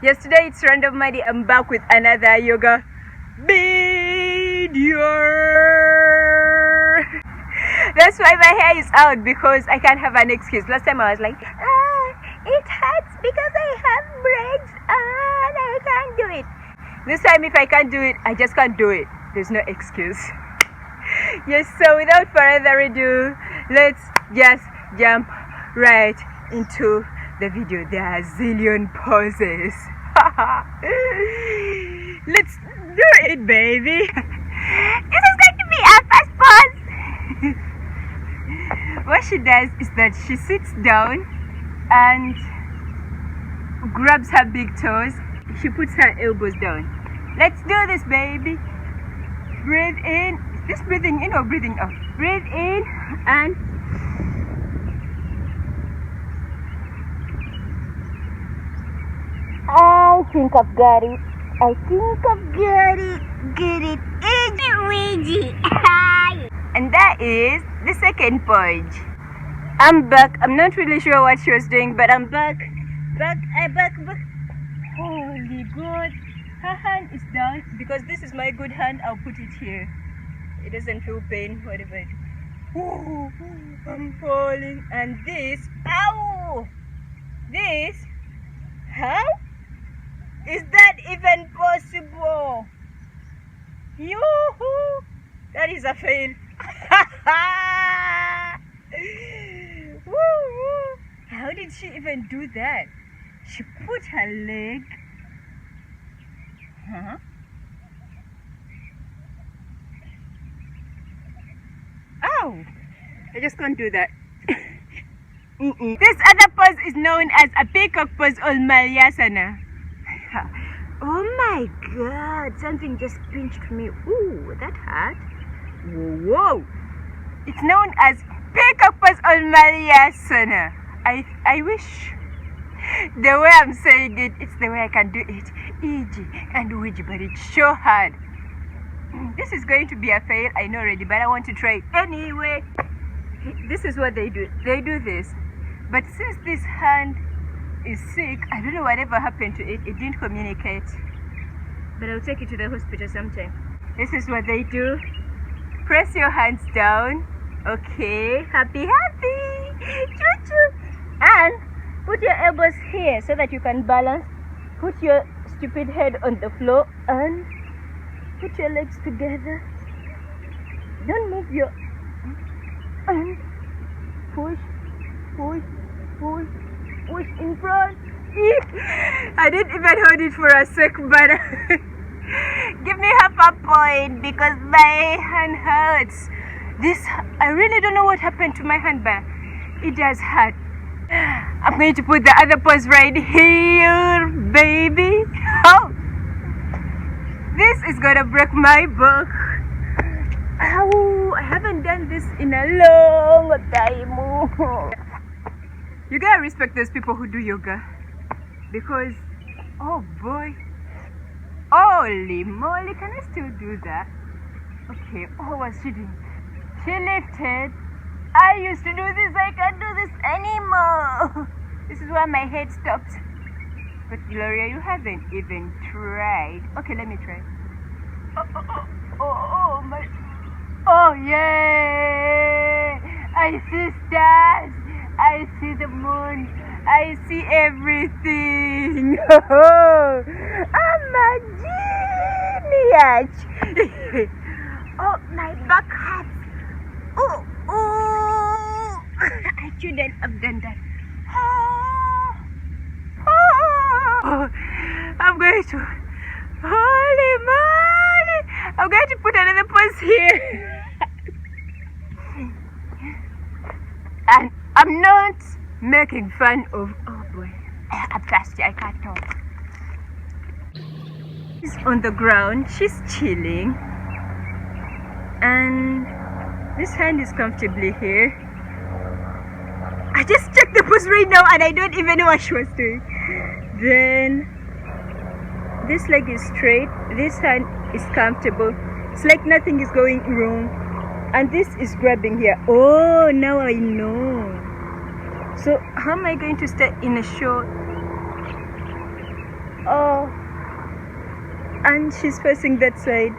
Yesterday it's Random Money. I'm back with another yoga video. That's why my hair is out, because I can't have an excuse. Last time I was like, it hurts because I have braids on, I can't do it. This time if I can't do it, I just can't do it. There's no excuse. Yes, so without further ado, let's just jump right into the video. There are a zillion poses. Let's do it, baby. This is going to be our first pose. What she does is that she sits down and grabs her big toes. She puts her elbows down. Let's do this, baby. Breathe in. Is this breathing in or breathing out? Breathe in and I think I've got it. I think I've got it. Get it. Easy. And that is the second pose. I'm back. I'm not really sure what she was doing, but I'm back. Back. Holy God. Her hand is down. Because this is my good hand, I'll put it here. It doesn't feel pain, whatever it is. Ooh, I'm falling. And this, ow! This, how is that even possible? Yoo-hoo! That is a fail. Woo-hoo. How did she even do that? She put her leg. Huh? Ow! I just can't do that. This other pose is known as a peacock pose or Malayasana. Oh my God! Something just pinched me. Ooh, that hurt. Whoa! It's known as peacock pose or Malayasana. I wish the way I'm saying it, it's the way I can do it. Easy and easy, but it's so hard. This is going to be a fail, I know already, but I want to try it anyway. This is what they do. They do this. But since this hand is sick, I don't know whatever happened to it. It didn't communicate. But I'll take it to the hospital sometime. This is what they do. Press your hands down. Okay. Happy. Choo-choo. And put your elbows here so that you can balance. Put your stupid head on the floor and put your legs together. Don't move your... And push in front. I didn't even hold it for a sec, but give me half a point because my hand hurts. I really don't know what happened to my hand, but it does hurt. I'm going to put the other pose right here, baby. Oh, this is gonna break my back. Ow, I haven't done this in a long time. You gotta respect those people who do yoga, because, oh boy, holy moly, can I still do that? Okay, oh, what's she doing? She lifted. I used to do this, I can't do this anymore. This is where my head stops. But Gloria, you haven't even tried. Okay, let me try. Oh my. Oh yeah! I see stars. I see the moon. I see everything. I'm a genius. Oh, my back hurts. Oh. I shouldn't have done that. Oh, I'm going to. Holy moly! I'm going to put another pose here. And I'm not making fun of. Oh boy, I'm thirsty. I can't talk. She's on the ground. She's chilling, and this hand is comfortably here. I just checked the pose right now, and I don't even know what she was doing. Then this leg is straight. This hand is comfortable. It's like nothing is going wrong. And this is grabbing here. Oh, now I know. So how am I going to stay in a short Oh, and she's facing that side.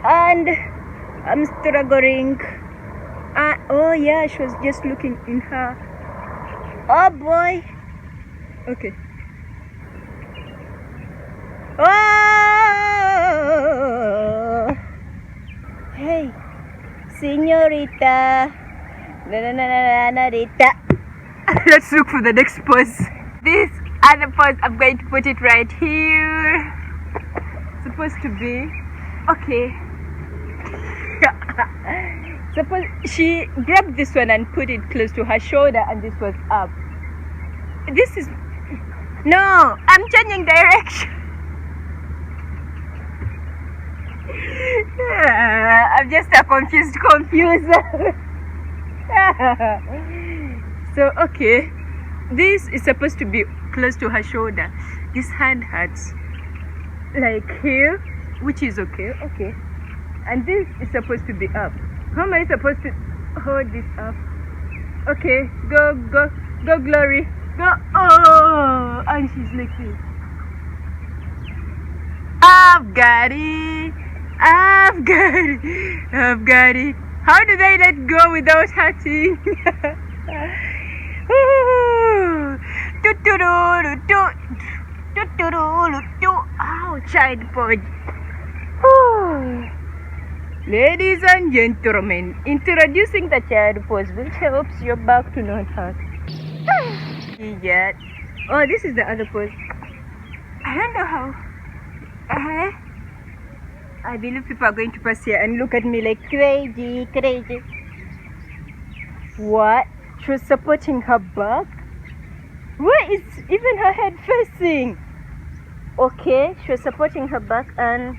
And I'm struggling. Oh yeah, she was just looking in her. Oh boy. Okay. Oh, hey, señorita. Rita. Let's look for the next pose. This other pose, I'm going to put it right here. Supposed to be okay. Suppose she grabbed this one and put it close to her shoulder, and this was up. This is no. I'm changing direction. I'm just a confused confuser. So okay, this is supposed to be close to her shoulder. This hand hurts like here, which is okay. Okay, and this is supposed to be up. How am I supposed to hold this up? Okay, go Glory, go. Oh, and she's like this. I've got it. How do they let go without hurting? Oh, child pose. Ladies and gentlemen, introducing the child pose, which helps your back to not hurt. Yet. Oh, this is the other pose. I don't know how. I believe people are going to pass here and look at me like crazy. What? She was supporting her back? Where is even her head facing? Okay, she was supporting her back, and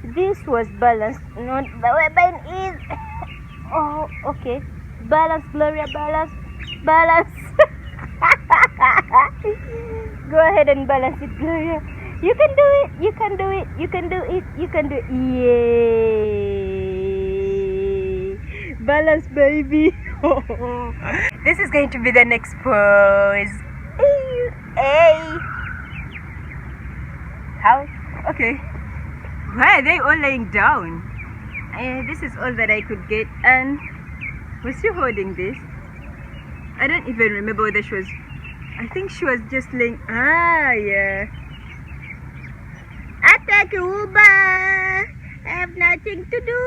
this was balanced. Not the weapon is. Oh, okay. Balance, Gloria, balance. Go ahead and balance it, Gloria. You can do it. Yay! Balance, baby. This is going to be the next pose. Hey. How? Okay. Why are they all laying down? This is all that I could get. And was she holding this? I don't even remember whether she was. I think she was just laying. Yeah. Attack Uber! I have nothing to do.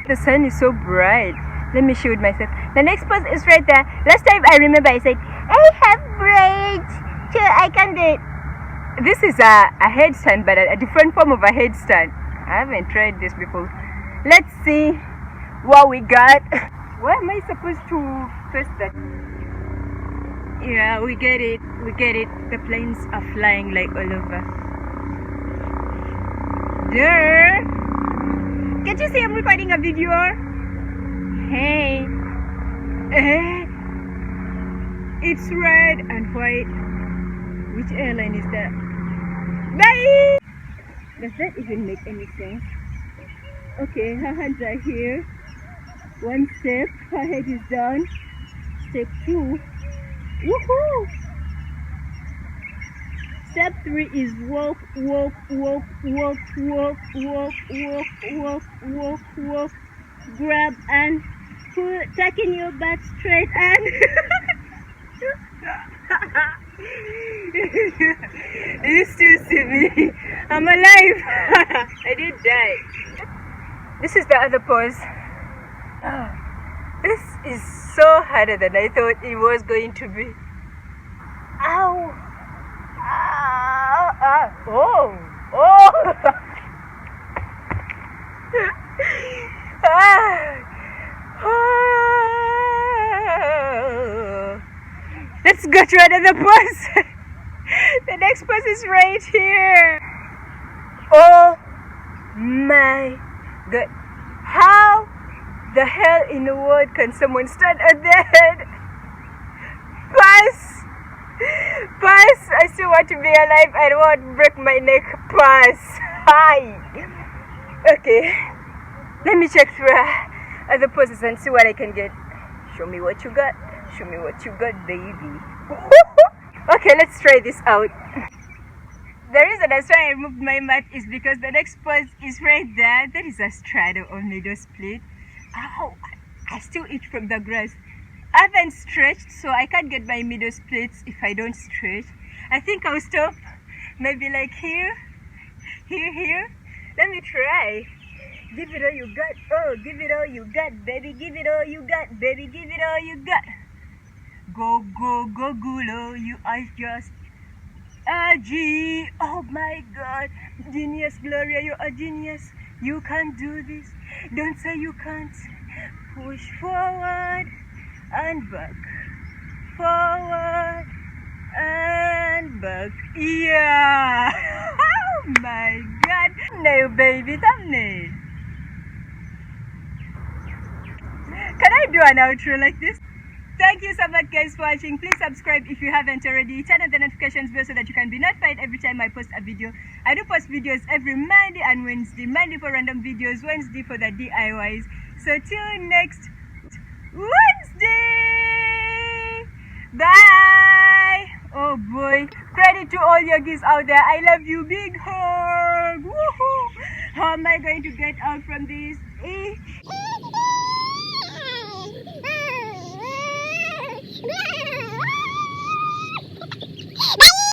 The sun is so bright. Let me show it myself. The next pose is right there. Last time I remember I said, I have braids. So I can do it. This is a headstand, but a different form of a headstand. I haven't tried this before. Let's see what we got. Why am I supposed to press that? Yeah, we get it. The planes are flying like all over. There. Can't you see I'm recording a video? Hey. It's red and white. Which airline is that? Bye! Does that even make any sense? Okay, her hands are here. One step, her head is down. Step 2. Woohoo! Step 3 is walk, grab and tuck in your back straight and you still see me. I'm alive. I didn't die. This is the other pose. This is so harder than I thought it was going to be. Ow! Oh! Let's go to another pose. The next pose is right here. Oh my God! How the hell in the world can someone stand on their head? Pass! I still want to be alive. I don't want to break my neck. Pass! Hi! Okay. Let me check through other poses and see what I can get. Show me what you got. Baby. Okay, let's try this out. The reason that's why I removed my mat is because the next pose is right there. That is a straddle on middle split. Ow! I still eat from the grass. I haven't stretched, so I can't get my middle splits if I don't stretch. I think I'll stop maybe like here, here. Let me try. Give it all you got. Oh, give it all you got, baby. Give it all you got, baby. Give it all you got. Go, Gulo. You are just a G. Oh my God. Genius, Gloria. You're a genius. You can do this. Don't say you can't. Push forward and back. Forward and back. Yeah. Oh my God. Thumbnail, baby. Thumbnail. Can I do an outro like this? Thank you so much guys for watching. Please subscribe if you haven't already. Turn on the notifications bell so that you can be notified every time I post a video. I do post videos every Monday and Wednesday. Monday for random videos, Wednesday for the DIYs. So till next Wednesday. Bye. Oh boy. Credit to all yogis out there. I love you. Big hug. Woohoo. How am I going to get out from this?